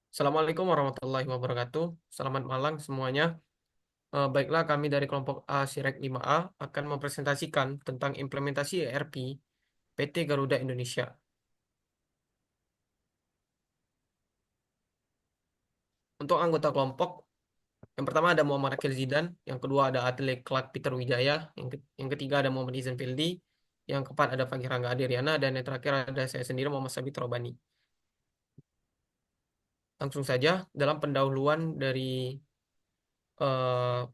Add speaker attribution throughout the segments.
Speaker 1: Assalamualaikum warahmatullahi wabarakatuh. Selamat malam semuanya. Baiklah, kami dari kelompok A Sirek 5A akan mempresentasikan tentang implementasi ERP PT Garuda Indonesia. Untuk anggota kelompok, yang pertama ada Muhammad Akil Zidan, yang kedua ada Atlet Clark Peter Wijaya, yang ketiga ada Muhammad Izan Fildi, yang keempat ada Fakir Rangga Adiriana, dan yang terakhir ada saya sendiri Muhammad Sabit Robani. Langsung saja, dalam pendahuluan dari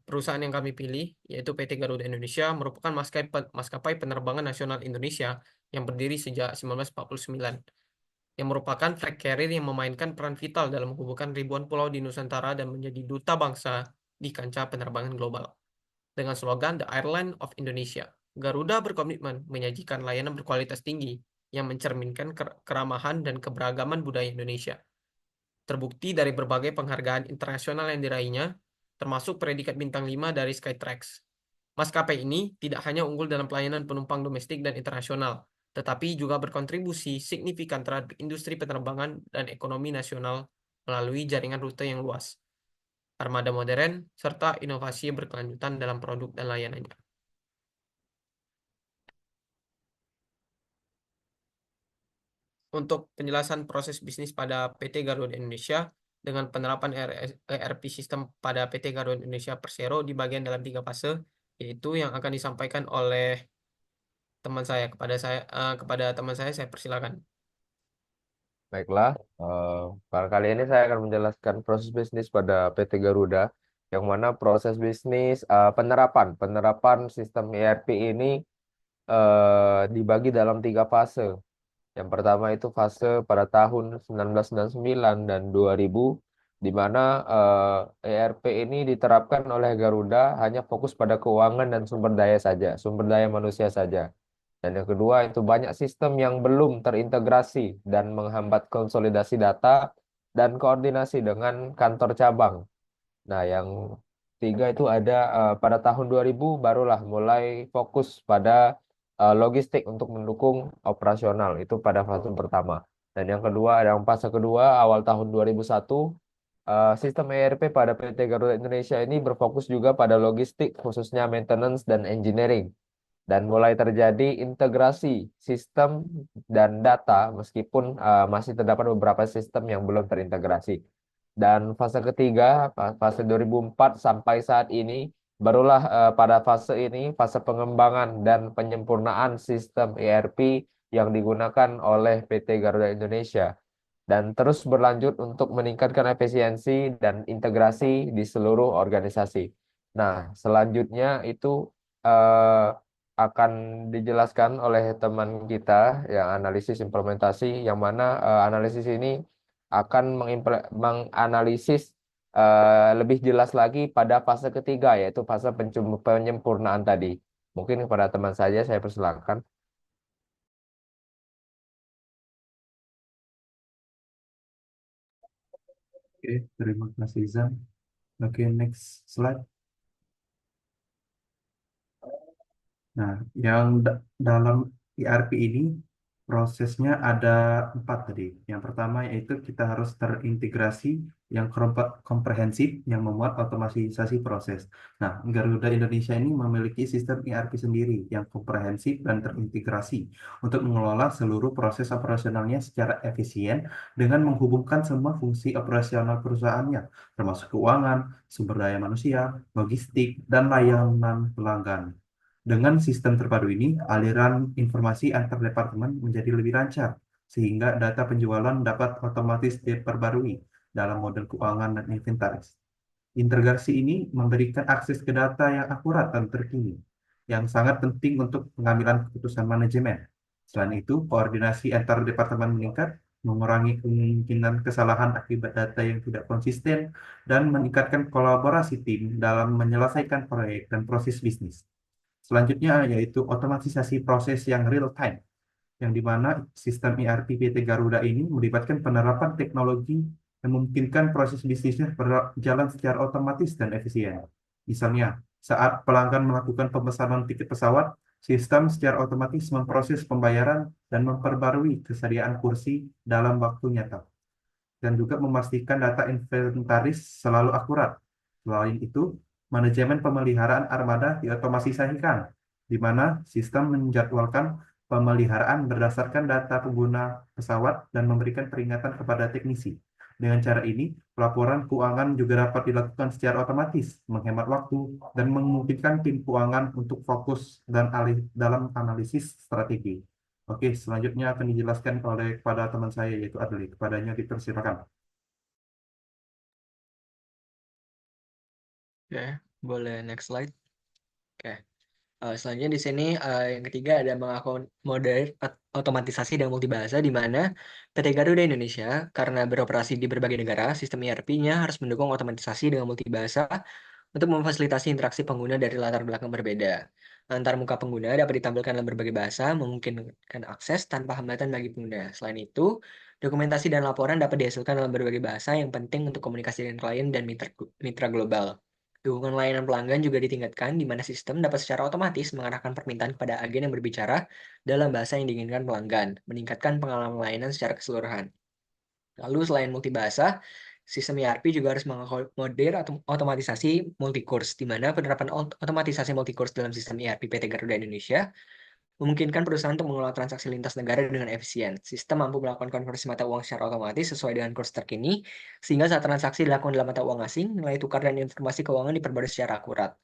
Speaker 1: perusahaan yang kami pilih, yaitu PT Garuda Indonesia, merupakan maskapai penerbangan nasional Indonesia yang berdiri sejak 1949, yang merupakan flag carrier yang memainkan peran vital dalam menghubungkan ribuan pulau di Nusantara dan menjadi duta bangsa di kancah penerbangan global. Dengan slogan The Airline of Indonesia, Garuda berkomitmen menyajikan layanan berkualitas tinggi yang mencerminkan keramahan dan keberagaman budaya Indonesia. Terbukti dari berbagai penghargaan internasional yang diraihnya, termasuk predikat bintang 5 dari Skytrax. Maskapai ini tidak hanya unggul dalam pelayanan penumpang domestik dan internasional, tetapi juga berkontribusi signifikan terhadap industri penerbangan dan ekonomi nasional melalui jaringan rute yang luas, armada modern, serta inovasi yang berkelanjutan dalam produk dan layanannya. Untuk penjelasan proses bisnis pada PT Garuda Indonesia dengan penerapan ERP sistem pada PT Garuda Indonesia Persero di bagian dalam 3 fase, yaitu yang akan disampaikan oleh teman saya kepada teman saya persilakan.
Speaker 2: Baiklah, pada kali ini saya akan menjelaskan proses bisnis pada PT Garuda, yang mana proses bisnis penerapan sistem ERP ini dibagi dalam 3 fase. Yang pertama itu fase pada tahun 1999 dan 2000, di mana ERP ini diterapkan oleh Garuda hanya fokus pada keuangan dan sumber daya saja, sumber daya manusia saja. Dan yang kedua itu banyak sistem yang belum terintegrasi dan menghambat konsolidasi data dan koordinasi dengan kantor cabang. Nah, yang tiga itu ada pada tahun 2000 barulah mulai fokus pada logistik untuk mendukung operasional itu pada fase pertama. Dan yang kedua, yang fase kedua awal tahun 2001, sistem ERP pada PT Garuda Indonesia ini berfokus juga pada logistik khususnya maintenance dan engineering, dan mulai terjadi integrasi sistem dan data meskipun masih terdapat beberapa sistem yang belum terintegrasi. Dan fase ketiga, fase 2004 sampai saat ini, barulah pada fase ini, fase pengembangan dan penyempurnaan sistem ERP yang digunakan oleh PT Garuda Indonesia, dan terus berlanjut untuk meningkatkan efisiensi dan integrasi di seluruh organisasi. Nah, selanjutnya itu eh, akan dijelaskan oleh teman kita yang analisis implementasi, yang mana analisis ini akan menganalisis lebih jelas lagi pada fase ketiga, yaitu fase penyempurnaan tadi. Mungkin kepada teman saja saya persilakan.
Speaker 3: Oke, terima kasih Zan. Oke, next slide. Nah, dalam ERP ini prosesnya ada 4 tadi. Yang pertama yaitu kita harus terintegrasi yang komprehensif yang memuat otomatisasi proses. Nah, Garuda Indonesia ini memiliki sistem ERP sendiri yang komprehensif dan terintegrasi untuk mengelola seluruh proses operasionalnya secara efisien dengan menghubungkan semua fungsi operasional perusahaannya, termasuk keuangan, sumber daya manusia, logistik, dan layanan pelanggan. Dengan sistem terpadu ini, aliran informasi antar departemen menjadi lebih lancar, sehingga data penjualan dapat otomatis diperbarui dalam model keuangan dan inventaris. Integrasi ini memberikan akses ke data yang akurat dan terkini, yang sangat penting untuk pengambilan keputusan manajemen. Selain itu, koordinasi antar departemen meningkat, mengurangi kemungkinan kesalahan akibat data yang tidak konsisten, dan meningkatkan kolaborasi tim dalam menyelesaikan proyek dan proses bisnis. Selanjutnya yaitu otomatisasi proses yang real time, yang dimana sistem ERP PT Garuda ini melibatkan penerapan teknologi yang memungkinkan proses bisnisnya berjalan secara otomatis dan efisien. Misalnya, saat pelanggan melakukan pemesanan tiket pesawat, sistem secara otomatis memproses pembayaran dan memperbarui kesediaan kursi dalam waktu nyata. dan juga memastikan data inventaris selalu akurat. Selain itu, manajemen pemeliharaan armada diotomatisasikan, di mana sistem menjadwalkan pemeliharaan berdasarkan data pengguna pesawat dan memberikan peringatan kepada teknisi. Dengan cara ini, pelaporan keuangan juga dapat dilakukan secara otomatis, menghemat waktu, dan memungkinkan tim keuangan untuk fokus dan alih dalam analisis strategi. Oke, selanjutnya akan dijelaskan oleh kepada teman saya yaitu Adli. Kepadanya dipersilakan.
Speaker 4: Oke, boleh next slide. Oke. Selanjutnya di sini yang ketiga ada mengakomodir otomatisasi dan multibahasa di mana PT Garuda Indonesia karena beroperasi di berbagai negara, sistem ERP-nya harus mendukung otomatisasi dengan multibahasa untuk memfasilitasi interaksi pengguna dari latar belakang berbeda. Antar muka pengguna dapat ditampilkan dalam berbagai bahasa, memungkinkan akses tanpa hambatan bagi pengguna. Selain itu, dokumentasi dan laporan dapat dihasilkan dalam berbagai bahasa yang penting untuk komunikasi dengan klien dan mitra global. Dukungan layanan pelanggan juga ditingkatkan, di mana sistem dapat secara otomatis mengarahkan permintaan kepada agen yang berbicara dalam bahasa yang diinginkan pelanggan, meningkatkan pengalaman layanan secara keseluruhan. Lalu selain multibahasa, sistem ERP juga harus mengakomodir otomatisasi multi-course, di mana penerapan otomatisasi multi-course dalam sistem ERP PT Garuda Indonesia memungkinkan perusahaan untuk mengelola transaksi lintas negara dengan efisien. Sistem mampu melakukan konversi mata uang secara otomatis sesuai dengan kurs terkini, sehingga saat transaksi dilakukan dalam mata uang asing, nilai tukar dan informasi keuangan diperbarui secara akurat.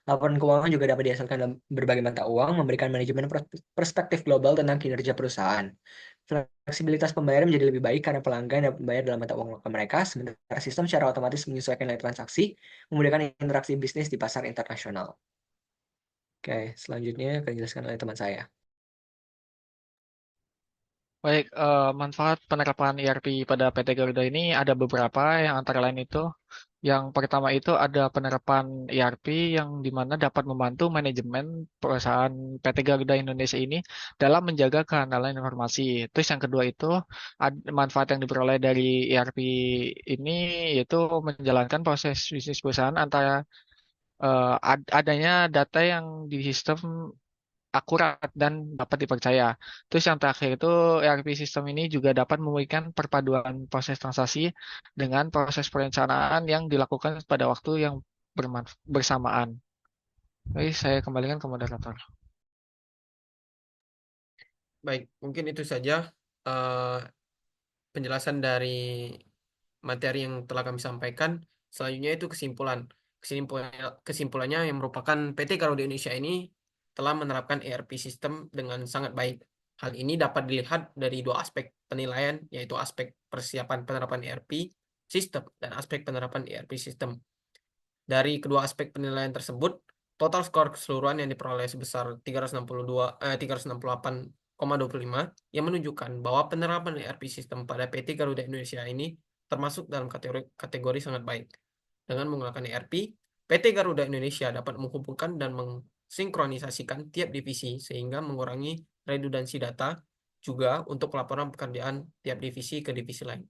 Speaker 4: Laporan keuangan juga dapat dihasilkan dalam berbagai mata uang, memberikan manajemen perspektif global tentang kinerja perusahaan. Fleksibilitas pembayaran menjadi lebih baik karena pelanggan dapat membayar dalam mata uang lokal mereka, sementara sistem secara otomatis menyesuaikan nilai transaksi, memudahkan interaksi bisnis di pasar internasional. Oke, selanjutnya akan dijelaskan oleh teman saya.
Speaker 5: Baik, manfaat penerapan ERP pada PT Garuda ini ada beberapa, yang antara lain itu, yang pertama itu ada penerapan ERP yang dimana dapat membantu manajemen perusahaan PT Garuda Indonesia ini dalam menjaga kehandalan informasi. Terus yang kedua itu, manfaat yang diperoleh dari ERP ini yaitu menjalankan proses bisnis perusahaan antara adanya data yang di sistem akurat dan dapat dipercaya. Terus yang terakhir itu ERP sistem ini juga dapat memberikan perpaduan proses transaksi dengan proses perencanaan yang dilakukan pada waktu yang bersamaan. Baik, saya kembalikan ke moderator.
Speaker 1: Baik, mungkin itu saja eh, penjelasan dari materi yang telah kami sampaikan. Selanjutnya itu kesimpulan. Kesimpulannya yang merupakan PT Garuda Indonesia ini telah menerapkan ERP sistem dengan sangat baik. Hal ini dapat dilihat dari dua aspek penilaian, yaitu aspek persiapan penerapan ERP sistem dan aspek penerapan ERP sistem. Dari kedua aspek penilaian tersebut, total skor keseluruhan yang diperoleh sebesar 368,25 yang menunjukkan bahwa penerapan ERP sistem pada PT Garuda Indonesia ini termasuk dalam kategori sangat baik. Dengan menggunakan ERP, PT Garuda Indonesia dapat menghubungkan dan mensinkronisasikan tiap divisi sehingga mengurangi redundansi data juga untuk pelaporan pekerjaan tiap divisi ke divisi lain.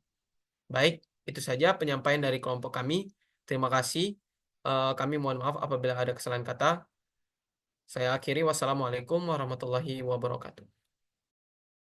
Speaker 1: Baik, itu saja penyampaian dari kelompok kami. Terima kasih. Kami mohon maaf apabila ada kesalahan kata. Saya akhiri. Wassalamualaikum warahmatullahi wabarakatuh.